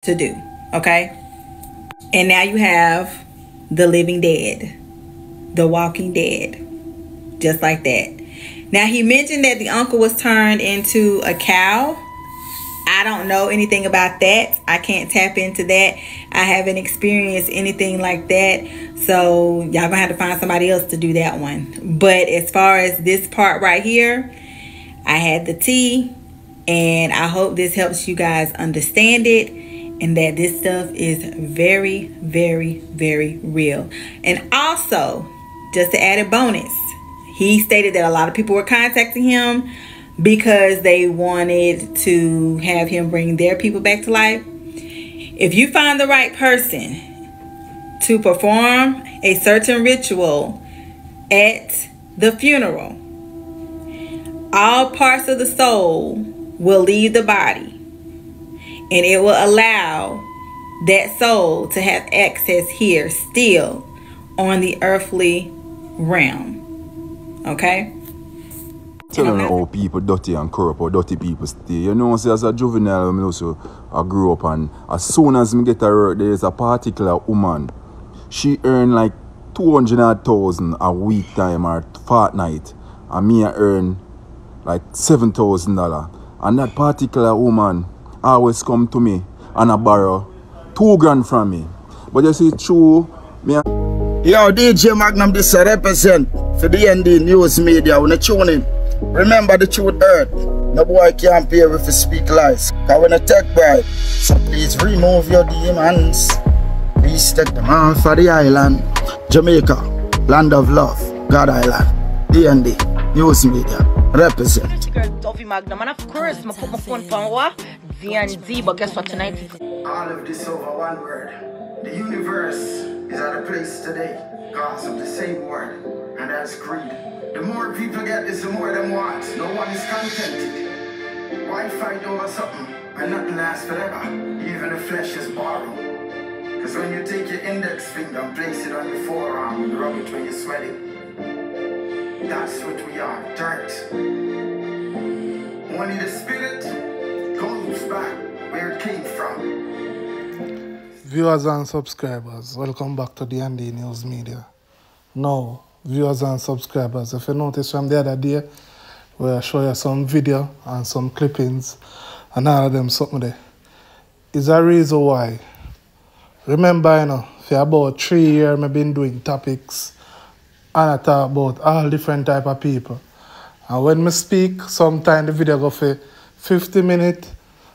to do, okay? And now you have the living dead, the walking dead, just like that. Now, he mentioned that the uncle was turned into a cow. I don't know anything about that. I can't tap into that. I haven't experienced anything like that. So y'all gonna have to find somebody else to do that one. But as far as this part right here, I had the tea, and I hope this helps you guys understand it, and that this stuff is very, very, very real. And also, just an added bonus, he stated that a lot of people were contacting him because they wanted to have him bring their people back to life. If you find the right person to perform a certain ritual at the funeral, all parts of the soul will leave the body, and it will allow that soul to have access here still on the earthly realm. Okay? Telling how people dirty and corrupt, or dirty people stay. You know, see, as a juvenile, I grew up, and as soon as I get to work, there is a particular woman. She earn like 200,000 a week time or fortnight, and me I earn like $7,000. And that particular woman always come to me and I borrow $2,000 from me. But you see, true, me. Yo, DJ Magnum, this represent for the ND News Media. When you tune in, remember the truth heard. No boy can't pay if you speak lies. Cause when you take bribe, so please remove your demons. Please take them on for the island. Jamaica, land of love, God Island. DND News Media represent. Magnum, and of course, I put my phone on what? DND, but guess what tonight? All of this over one word. The universe is at a place today because of the same word, and that's greed. The more people get this, the more them want. No one is contented. Why fight over something and nothing lasts forever? Even the flesh is borrowed. Because when you take your index finger and place it on your forearm and rub it when you're sweating, that's what we are, dirt. Only the spirit goes back where it came from. Viewers and subscribers, welcome back to the ND News Media. Now, viewers and subscribers, if you notice from the other day, where I show you some video and some clippings and all of them something there, is a reason why. Remember, you know, for about 3 years I've been doing topics and I talk about all different type of people. And when I speak, sometimes the video go for 50 minutes,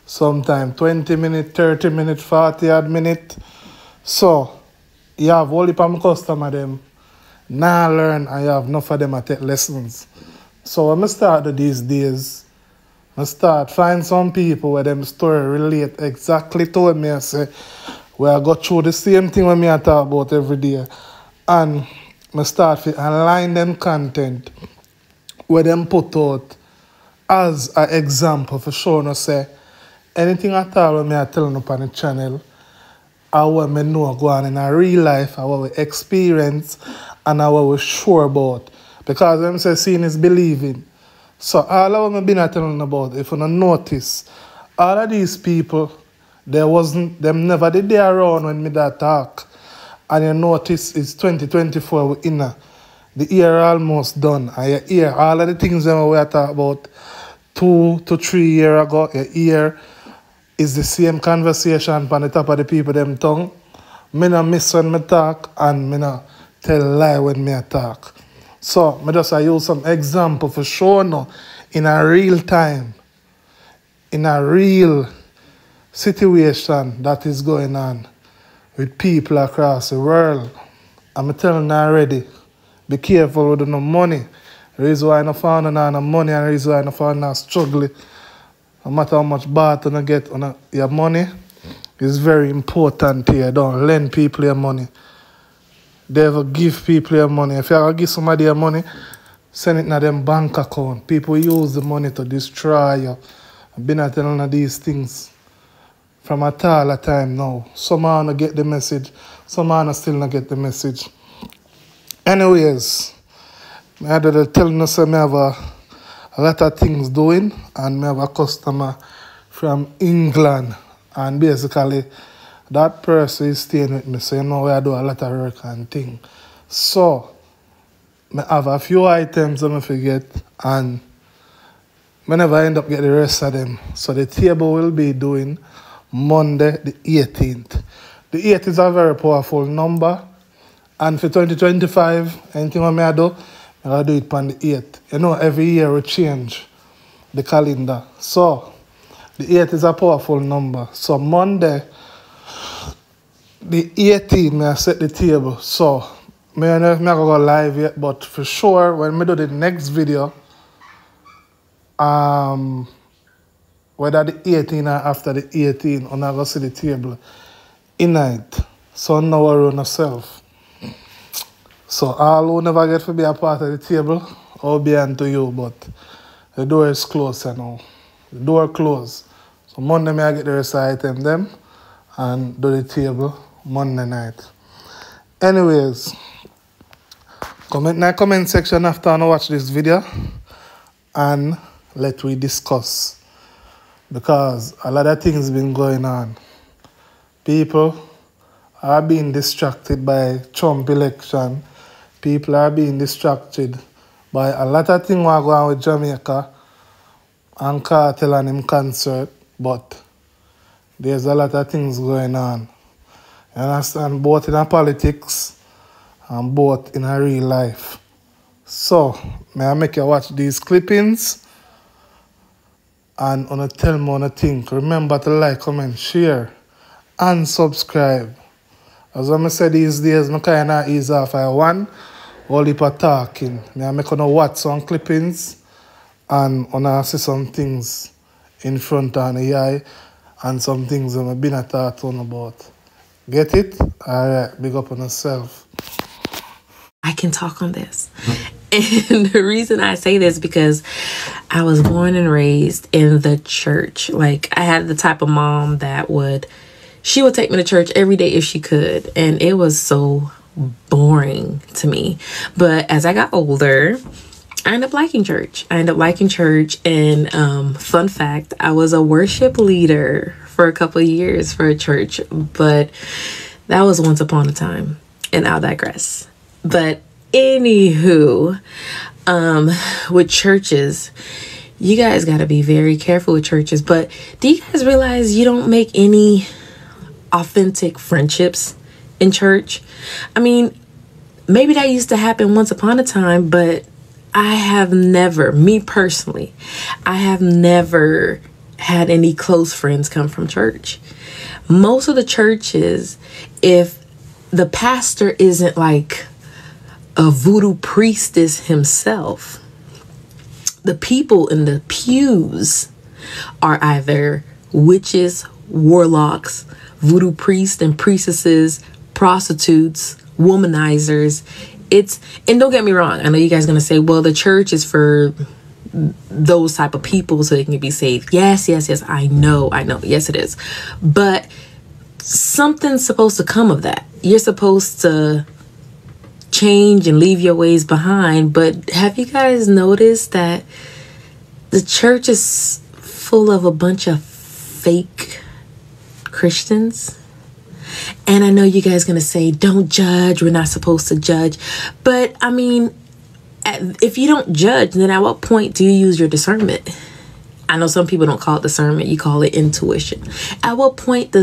sometimes 20 minutes, 30 minutes, 40 odd minutes. So, you have all of my customers them now learn, and you have enough of them to take lessons. So when I start these days, I start find some people where them story relate exactly to what me say, where I go through the same thing when I talk about every day. And I start to align them content where them put out as an example for showing us say anything at all when I tell up on the channel, I want me know go on in a real life, I want to experience and I want to sure about. Because them say seeing is believing. So all of them been telling about, if you don't notice, all of these people, them never did they around when me that talk. And you notice it's 2024 we're in. The year almost done. And you hear all of the things that we talk about 2 to 3 years ago. You hear is the same conversation on the top of the people them tongue. Me no miss when me talk and me no tell lie when me talk. So me just use some example for sure now in a real time, in a real situation that is going on with people across the world. I'm telling you already, be careful with no money. The reason why I don't found no money and the reason why I don't found no struggling. No matter how much baht you get on your money, is very important here. Don't lend people your money. They ever give people your money. If you ever give somebody your money, send it to them bank account. People use the money to destroy you. I've been telling you these things from a time now. Some don't get the message, some still not get the message. Anyways, I had to tell you that I have a lot of things doing, and I have a customer from England And basically, that person is staying with me, so you know I do a lot of work and thing. So, I have a few items that I forget, and whenever I end up getting the rest of them. So the table will be doing Monday the 18th. The 8 is a very powerful number. And for 2025, anything I do it on the 8th. You know, every year we change the calendar. So, the 8 is a powerful number. So, Monday, the 18th, I set the table. So, I don't know if I'm going to go live yet, but for sure, when I do the next video, whether the 18 or after the 18, I'm going to see the table in night. So, no worry on yourself. So, all who never get to be a part of the table, Obeah to you, but the door is closed now. The door closed. So, Monday, I get the rest of the item them and do the table Monday night. Anyways, comment in the comment section after I watch this video and let we discuss, because a lot of things been going on. People are being distracted by Trump election. People are being distracted by a lot of things going on with Jamaica and Cartel and him concert, but there's a lot of things going on. You understand? Both in our politics and both in our real life. So, may I make you watch these clippings and wanna tell me what you think. Remember to like, comment, share, and subscribe. As I said these days, I kind of ease off. I want all people talking. I make you watch some clippings and wanna see some things in front of the eye and some things I've been thought on about. Get it? Alright, big up on yourself. I can talk on this. And the reason I say this because I was born and raised in the church. Like, I had the type of mom that she would take me to church every day if she could. And it was so boring to me. But as I got older, I ended up liking church. And fun fact, I was a worship leader for a couple of years for a church. But that was once upon a time. And I'll digress. But anywho, with churches, you guys got to be very careful with churches. But do you guys realize you don't make any authentic friendships in church? I mean, maybe that used to happen once upon a time, but I have never, me personally, I have never had any close friends come from church. Most of the churches, if the pastor isn't like a voodoo priestess himself, the people in the pews are either witches, warlocks, voodoo priests and priestesses, prostitutes, womanizers. And don't get me wrong, I know you guys are gonna say, well, the church is for those type of people so they can be saved. Yes, I know, yes it is. But something's supposed to come of that. You're supposed to change and leave your ways behind. But have you guys noticed that the church is full of a bunch of fake Christians? And I know you guys are going to say, don't judge, we're not supposed to judge. But I mean, if you don't judge, then at what point do you use your discernment? I know some people don't call it discernment, you call it intuition. At what point do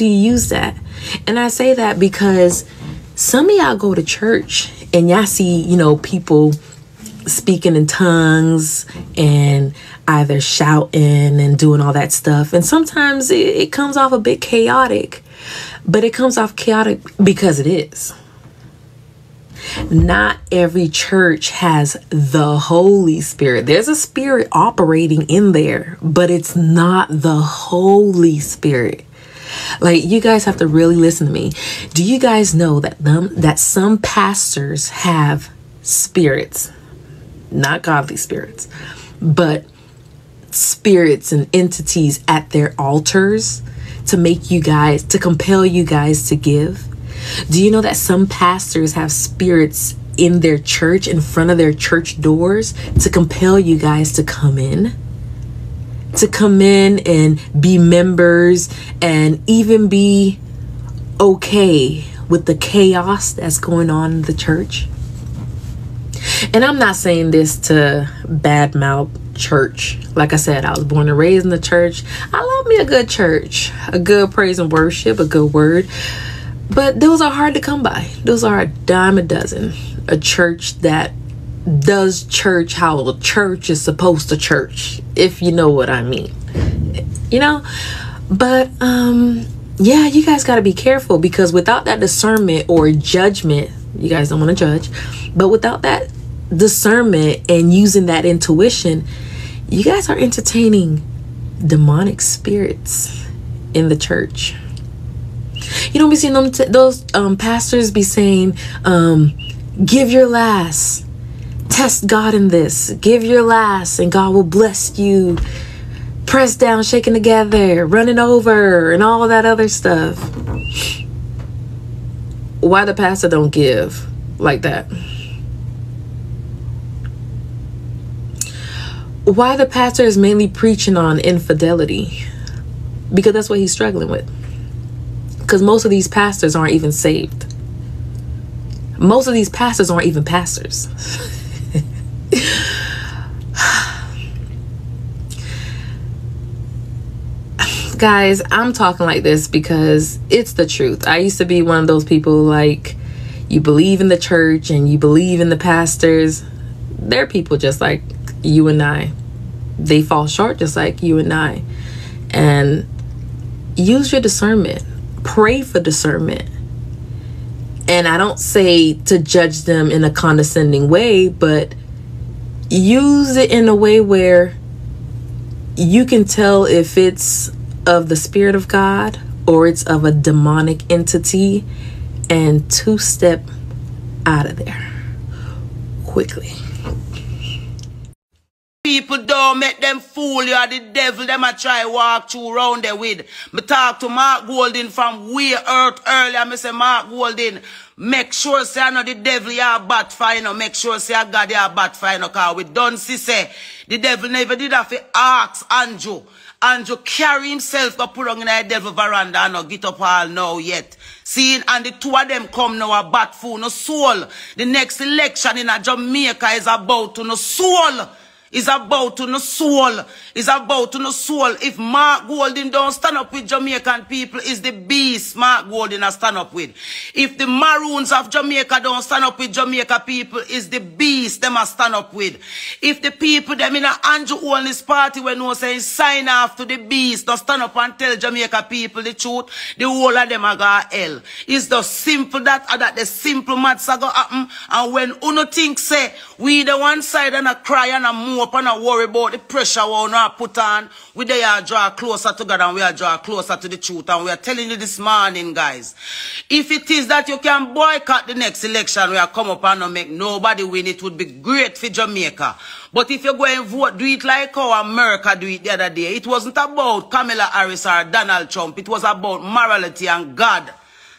you use that? And I say that because some of y'all go to church and y'all see, people speaking in tongues and either shouting and doing all that stuff. And sometimes it comes off a bit chaotic, but it comes off chaotic because it is. Not every church has the Holy Spirit. There's a spirit operating in there, but it's not the Holy Spirit. Like, you guys have to really listen to me. Do you guys know that some pastors have spirits, not godly spirits, but spirits and entities at their altars to compel you guys to give? Do you know that some pastors have spirits in their church, in front of their church doors, to compel you guys to come in? to come in and be members and even be okay with the chaos that's going on in the church. And I'm not saying this to badmouth church. Like I said, I was born and raised in the church. I love me a good church, a good praise and worship, a good word. But those are hard to come by. Those are a dime a dozen. A church that does church how a church is supposed to church, if you know what I mean. You know? But yeah, you guys got to be careful, because without that discernment or judgment, you guys don't want to judge, but without that discernment and using that intuition, you guys are entertaining demonic spirits in the church. You don't be seeing them those pastors be saying, give your last, test God in this, give your last and God will bless you, pressed down, shaken together, running over, and all that other stuff. Why the pastor don't give like that? Why the pastor is mainly preaching on infidelity? Because that's what he's struggling with. Because most of these pastors aren't even saved. Most of these pastors aren't even pastors. Guys, I'm talking like this because it's the truth. I used to be one of those people, like, you believe in the church and you believe in the pastors. They're people just like you and I. They fall short just like you and I. And use your discernment. Pray for discernment. And I don't say to judge them in a condescending way, but use it in a way where you can tell if it's of the Spirit of God or it's of a demonic entity, and two-step out of there quickly. People don't make them fool you, are the devil them a try walk through round there with. Me talk to Mark Golden from way earth earlier. Me say, Mark Golden, make sure say I know the devil you are bad for, you know. Make sure say I God you are bad for, you know. Cause we don't see say the devil never did have to ask Andrew. Andrew carry himself to put on in the devil veranda and no get up all now yet. Seeing, and the two of them come now a bat fool, no soul. The next election in a Jamaica is about to no soul. Is about to no soul. Is about to no soul. If Mark Golden don't stand up with Jamaican people, is the beast Mark Golden a stand up with. If the Maroons of Jamaica don't stand up with Jamaica people, is the beast them a stand up with. If the people them in a Andrew Holness party when no say sign off to the beast, don't stand up and tell Jamaica people the truth, the whole of them a go hell. It's the simple that the simple maths a go happen. And when uno think say we the one side and a cry and a move up and a worry about the pressure we not put on, we they are draw closer together and we are draw closer to the truth. And we are telling you this morning, guys, if it is that you can boycott the next election, we are come up and not make nobody win, it would be great for Jamaica. But if you go and vote, do it like how America do it the other day. It wasn't about Kamala Harris or Donald Trump. It was about morality and God.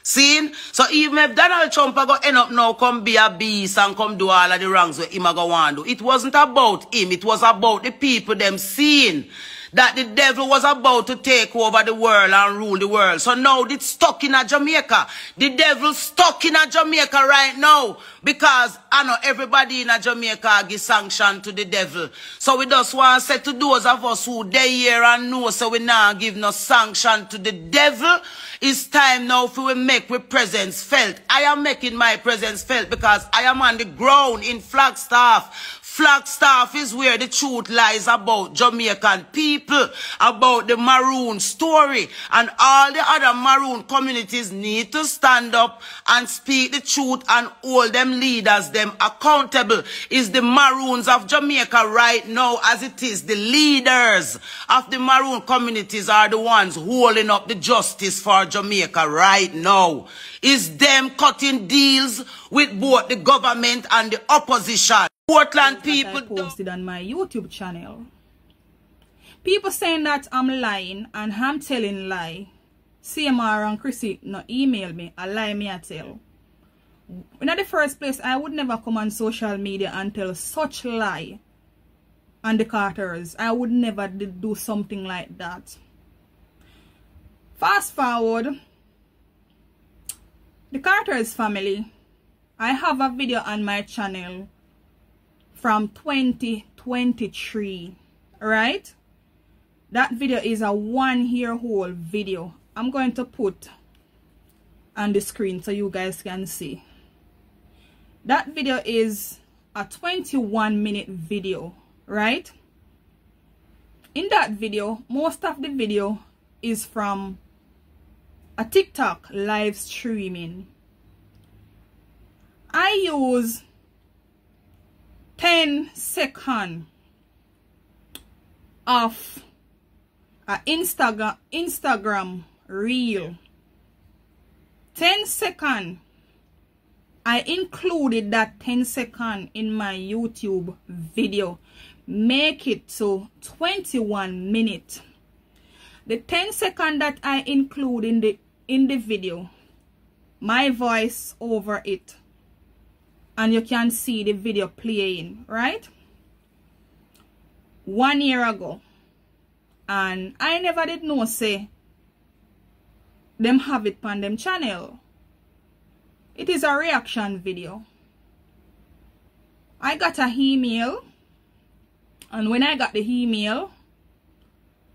See? So even if Donald Trump go end up now come be a beast and come do all of the wrongs where him go want do, it wasn't about him. It was about the people them seeing that the devil was about to take over the world and rule the world. So now it's stuck in a Jamaica. The devil stuck in a Jamaica right now because I know everybody in a Jamaica give sanction to the devil. So we just want to say to those of us who they here and know so we now give no sanction to the devil. It's time now for we make our presence felt. I am making my presence felt because I am on the ground in Flagstaff. Flagstaff is where the truth lies about Jamaican people, about the Maroon story. And all the other Maroon communities need to stand up and speak the truth and hold them leaders, them accountable. Is the Maroons of Jamaica right now as it is. The leaders of the Maroon communities are the ones holding up the justice for Jamaica right now. Is them cutting deals with both the government and the opposition. Portland people I posted on my YouTube channel. People saying that I'm lying and I'm telling lie. CMR and Chrissy no email me, a lie me I tell. In the first place, I would never come on social media and tell such lie. and the Carters. I would never do something like that. Fast forward, the Carters family, I have a video on my channel from 2023, right? That video is a 1-year-old video. I'm going to put on the screen so you guys can see. That video is a 21-minute video, right? In that video, most of the video is from a TikTok live streaming. I use 10 seconds of a Instagram reel. 10 seconds. I included that 10 seconds in my YouTube video. Make it to 21 minutes. The 10 seconds that I include in the video, my voice over it, and you can see the video playing, right? 1 year ago, and I never did know say them have it on them channel. It is a reaction video. I got an email, and when I got the email,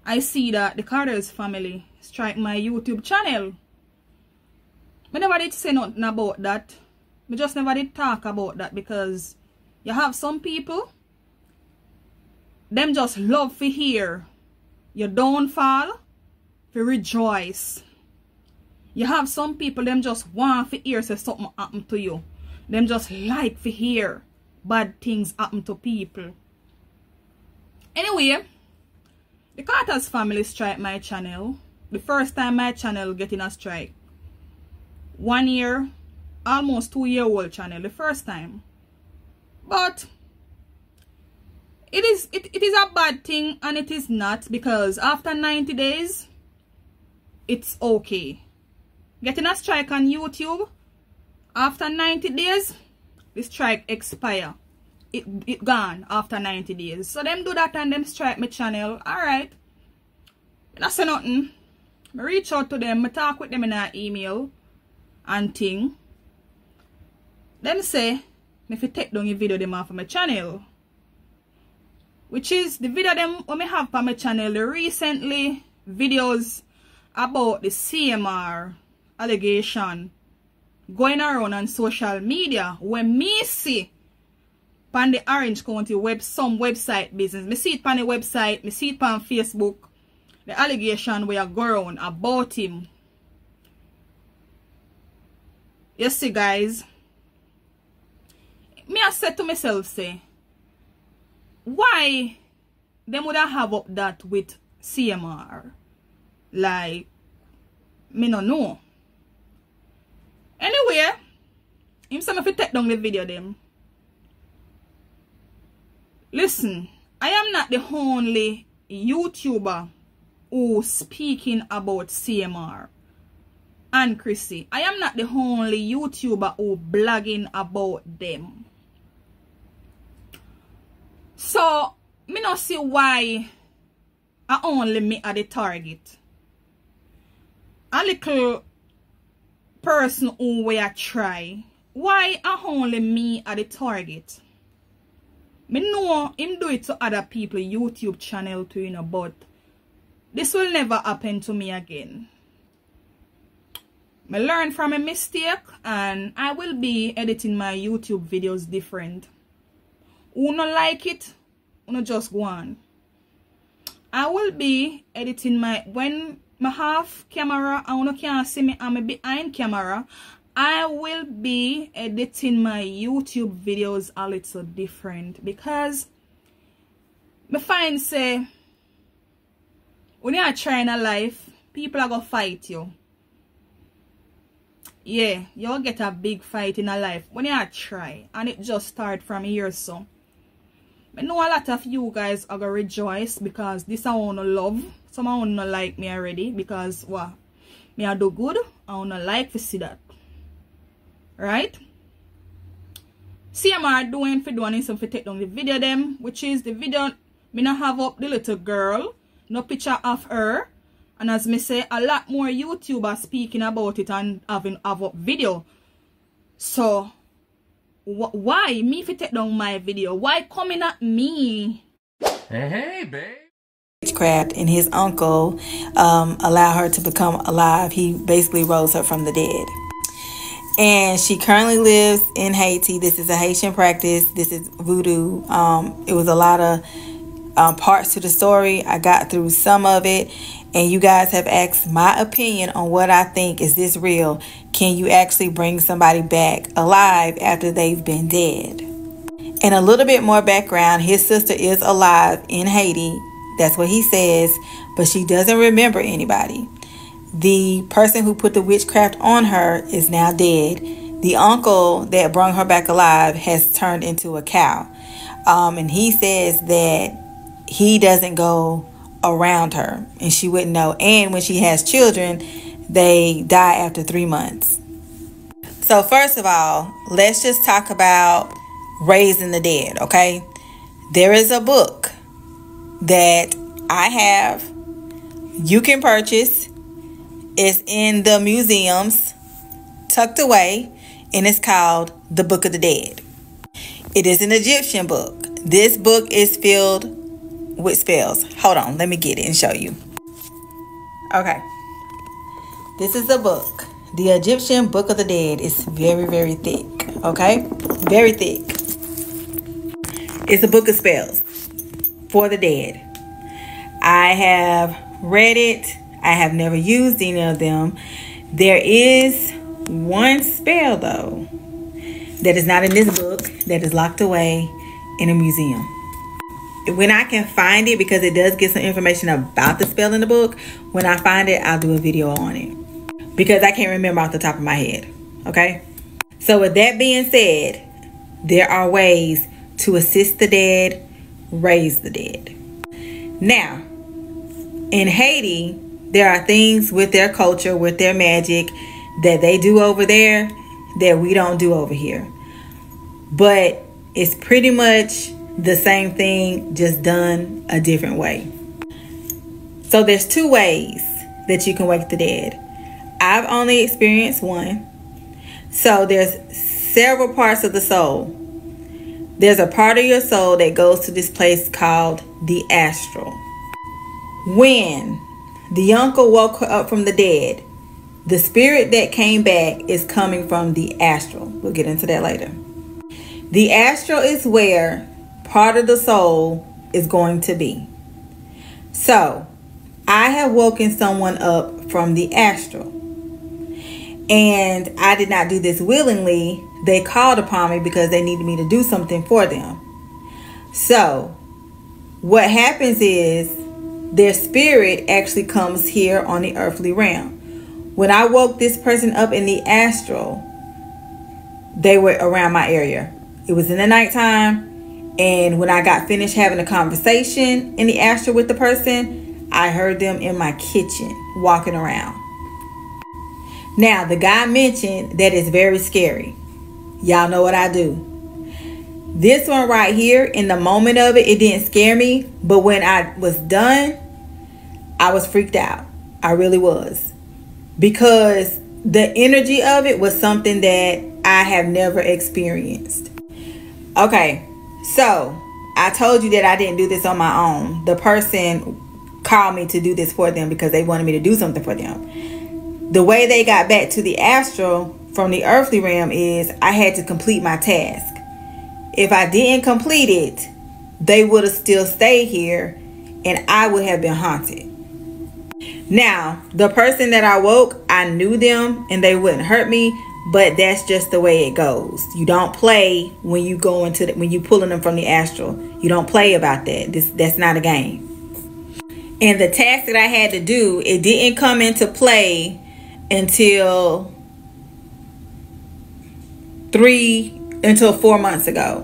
I see that the Carters family strike my YouTube channel. I never did say nothing about that. I just never did talk about that, because you have some people, them just love to hear your downfall, to rejoice. You have some people, them just want to hear say something happen to you. Them just like to hear bad things happen to people. Anyway, the Carters family strike my channel. The first time my channel getting a strike. 1 year, almost 2-year-old channel, the first time. But it is a bad thing, and it is not, because after 90 days, it's okay. Getting a strike on YouTube, after 90 days, the strike expire. It gone after 90 days. So them do that and them strike my channel. Alright. I don't say nothing. I reach out to them. I talk with them in an email and thing. Them say, if you take down the video them off of my channel. Which is the video them when I have on my channel. The recently videos about the CMR allegation going around on social media. When me see on the Orange County some website business. Me see it on the website, me see it on Facebook. The allegation we are going about him. You see, guys, me I said to myself, say, why them would have up that with CMR? Like, me no know. Anyway, him say me fi take down the video them. Listen, I am not the only YouTuber who speaking about CMR and Chrissy. I am not the only YouTuber who blogging about them. So, me not see why I only me at the target. A little person who will try. Why I only me at the target? Me know him do it to other people YouTube channel too, you know, but this will never happen to me again. I learn from a mistake, and I will be editing my YouTube videos different. Who not like it, who not just go on. I will be editing my, when I have camera and who can't see me, I'm behind camera, I will be editing my YouTube videos a little different, because I find say when you are trying a life, people are gonna fight you. Yeah, you'll get a big fight in a life when you are try, and it just start from here. So I know a lot of you guys are gonna rejoice, because this I wanna love. Some I wanna like me already, because what me I do good, I wanna like to see that. Right? CMR doing for doing something to take down the video them, which is the video Me not have up the little girl, no picture of her. And as me say, a lot more YouTubers speaking about it and have up video. So, why me if you take down my video? Why coming at me? Hey, babe. Witchcraft, and his uncle allowed her to become alive. He basically rose her from the dead. And she currently lives in Haiti. This is a Haitian practice. This is voodoo. It was a lot of parts to the story. I got through some of it. And you guys have asked my opinion on what I think. Is this real? Can you actually bring somebody back alive after they've been dead? And a little bit more background. His sister is alive in Haiti. That's what he says. But she doesn't remember anybody. The person who put the witchcraft on her is now dead. The uncle that brought her back alive has turned into a cow. And he says that he doesn't go around her and she wouldn't know. And when she has children, they die after 3 months. So first of all, let's just talk about raising the dead, okay? There is a book that I have. You can purchase. It's in the museums, tucked away, and it's called The Book of the Dead. It is an Egyptian book. This book is filled with spells. Hold on, let me get it and show you. Okay. This is the book. The Egyptian Book of the Dead is very, very thick. Okay? Very thick. It's a book of spells for the dead. I have read it. I have never used any of them. There is one spell, though, that is not in this book, that is locked away in a museum. When I can find it, because it does get some information about the spell in the book, when I find it, I'll do a video on it. Because I can't remember off the top of my head. Okay? So with that being said, there are ways to assist the dead, raise the dead. Now, in Haiti, there are things with their culture, with their magic, that they do over there that we don't do over here. But it's pretty much the same thing, just done a different way. So there's 2 ways that you can wake the dead. I've only experienced one. So there's several parts of the soul. There's a part of your soul that goes to this place called the astral. When the uncle woke her up from the dead, the spirit that came back is coming from the astral. We'll get into that later. The astral is where part of the soul is going to be. So, I have woken someone up from the astral. And I did not do this willingly. They called upon me because they needed me to do something for them. So, what happens is their spirit actually comes here on the earthly realm. When I woke this person up in the astral, they were around my area. It was in the nighttime, and when I got finished having a conversation in the astral with the person, I heard them in my kitchen walking around. Now, the guy mentioned that it's very scary. Y'all know what I do. This one right here, in the moment of it, it didn't scare me. But when I was done, I was freaked out. I really was. Because the energy of it was something that I have never experienced. Okay, so I told you that I didn't do this on my own. The person called me to do this for them because they wanted me to do something for them. The way they got back to the astral from the earthly realm is I had to complete my task. If I didn't complete it, they would have still stayed here and I would have been haunted. Now, the person that I woke, I knew them and they wouldn't hurt me, but that's just the way it goes. You don't play when you go into when you pulling them from the astral. You don't play about that. That's not a game. And the task that I had to do, it didn't come into play until 4 months ago.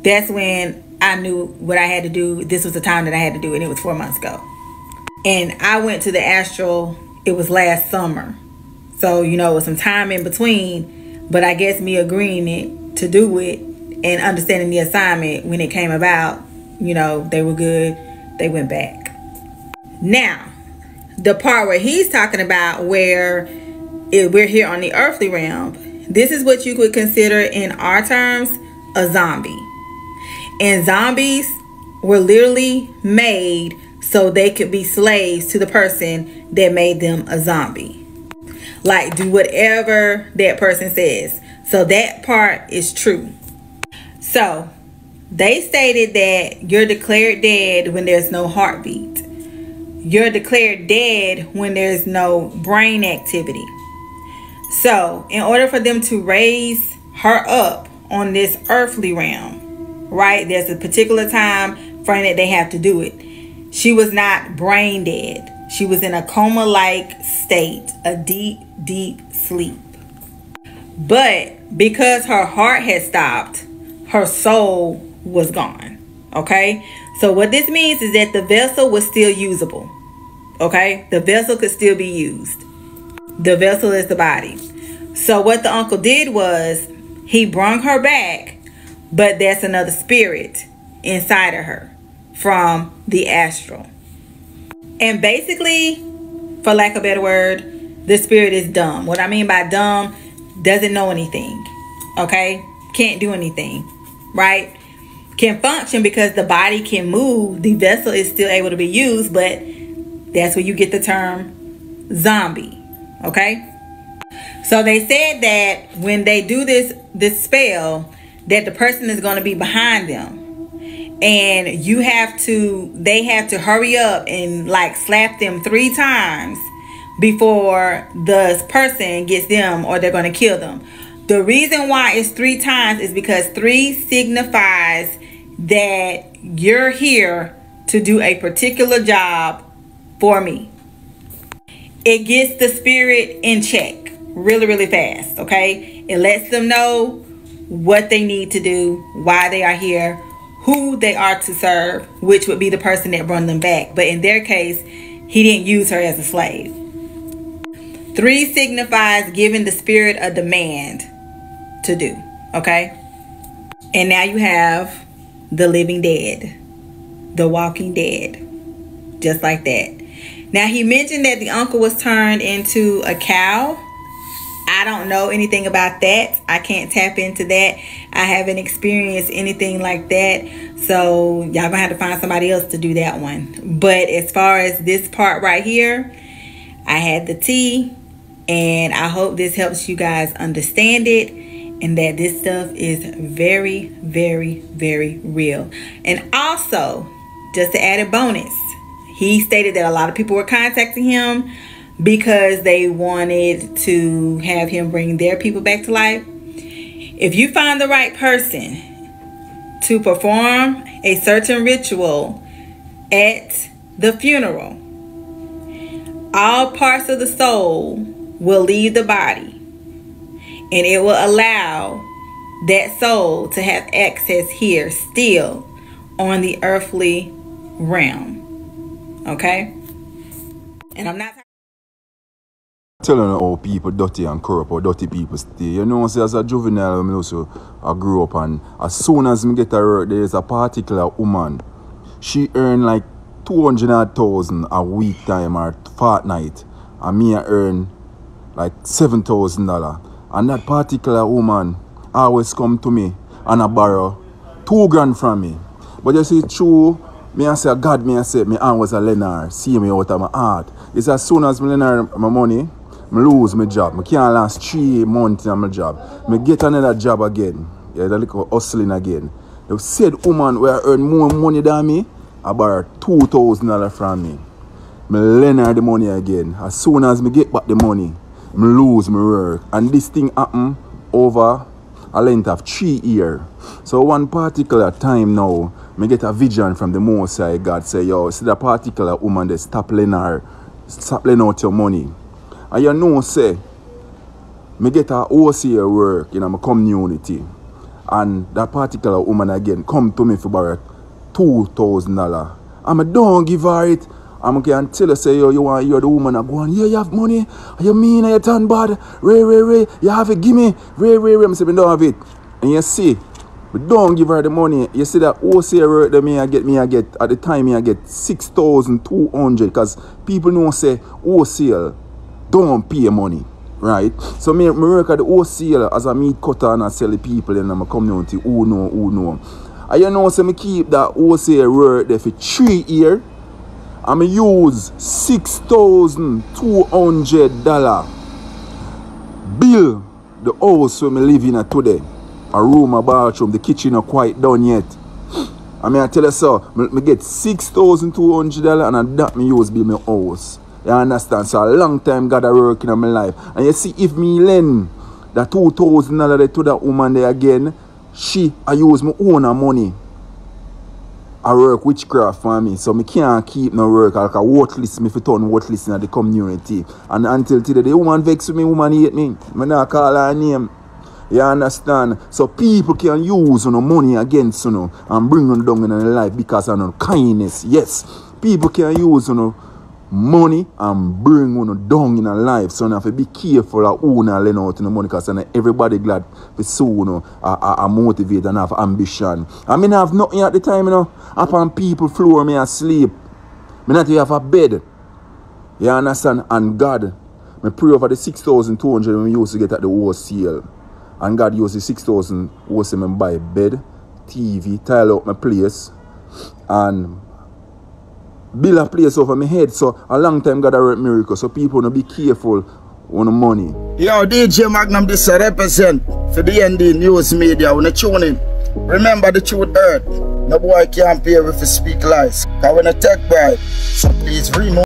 That's when I knew what I had to do. This was the time that I had to do it. And it was 4 months ago. And I went to the astral, it was last summer. So, you know, it was some time in between. But I guess me agreeing to do it and understanding the assignment when it came about, you know, they were good, they went back. Now, the part where he's talking about where we're here on the earthly realm, this is what you could consider in our terms a zombie. And zombies were literally made so they could be slaves to the person that made them a zombie. Like, do whatever that person says. So that part is true. So they stated that you're declared dead when there's no heartbeat. You're declared dead when there's no brain activity. So in order for them to raise her up on this earthly realm, right, there's a particular time frame that they have to do it. She was not brain dead. She was in a coma-like state, a deep, deep sleep. But because her heart had stopped, her soul was gone. Okay? So what this means is that the vessel was still usable. Okay? The vessel could still be used. The vessel is the body. So what the uncle did was he brought her back, but that's another spirit inside of her from the astral. And basically, for lack of a better word, the spirit is dumb. What I mean by dumb, doesn't know anything. Okay? Can't do anything. Right? Can function because the body can move. The vessel is still able to be used, but that's where you get the term zombie. Okay? So they said that when they do this spell, that the person is going to be behind them. And they have to hurry up and like slap them 3 times before the person gets them, or they're going to kill them. The reason why it's 3 times is because 3 signifies that you're here to do a particular job for me. It gets the spirit in check really, really fast. Okay? It lets them know what they need to do, why they are here, who they are to serve, which would be the person that brought them back. But in their case, he didn't use her as a slave. 3 signifies giving the spirit a demand to do. Okay? And now you have the living dead, the walking dead, just like that. Now he mentioned that the uncle was turned into a cow. I don't know anything about that. I can't tap into that. I haven't experienced anything like that. So y'all gonna have to find somebody else to do that one. But as far as this part right here, I had the tea, and I hope this helps you guys understand it, and that this stuff is very, very, very real. And also, just to add a bonus, he stated that a lot of people were contacting him because they wanted to have him bring their people back to life. If you find the right person to perform a certain ritual at the funeral, all parts of the soul will leave the body, and it will allow that soul to have access here still on the earthly realm. Okay? And I'm not telling how people dirty and corrupt, how dirty people stay. You know, see, as a juvenile, I grew up, and as soon as I get to work, there is a particular woman. She earn like 200,000 a week time or fortnight, and me I earn like $7,000. And that particular woman always come to me and I borrow $2,000 from me. But you see, true, me I say, God, me I say, me aunt was a lender, see me out of my heart. It's as soon as me lend my money, I lose my job. I can't last 3 months in my job. I get another job again. Yeah, the little hustling again. The said woman where earn more money than me, I borrow $2,000 from me. I lend her the money again. As soon as I get back the money, I lose my work. And this thing happen over a length of 3 years. So one particular time now, I get a vision from the Most High God say, yo, see that particular woman that stop lending out your money. And you know, say, I get a OCA work in my community. And that particular woman again come to me for borrow $2,000. And I don't give her it. And I can tell her, say, yo, you're the woman. I go on, yeah, you have money. You mean you turn bad? Ray. You have it, give me. Ray. I say, I don't have it. And you see, But don't give her the money. You see that wholesale work that I get at the time I get 6,200 because people know say wholesale don't pay money. Right? So me work at the wholesale as a meat cutter and I sell the people in my community who know. And you know so me keep that wholesale work there for 3 years. And I use $6,200 bill the house where I live in today. A room, a bathroom, the kitchen not quite done yet. I mean I tell you so, I get $6,200 and that me use build my house. You understand? So a long time God a work in my life. And you see if me lend that $2,000 to that woman there again, I use my own money. I work witchcraft for me, so I can't keep no work. Like a worthless, me for turn worthless in the community. And until today, the woman vex with me, woman hate me. I not call her name. You understand? So people can use money against and bring them down in their life because of kindness. Yes, people can use money and bring down in their life. So you have to be careful of who lend out the money because everybody glad to see a motivate and have ambition. I mean, I have nothing at the time, upon people floor me asleep. I not even have a bed. You understand? And God, I pray over the 6,200 we used to get at the wholesale. And God used the 6,000 was him buy bed, TV, tile out my place, and build a place over my head. So a long time God a work miracle. So people no be careful on the money. Yo, DJ Magnum, this represent for the ND News Media. When you tune in, remember the truth hurt. No boy can't pay if you speak lies. Cause when I take bribe, so please remove.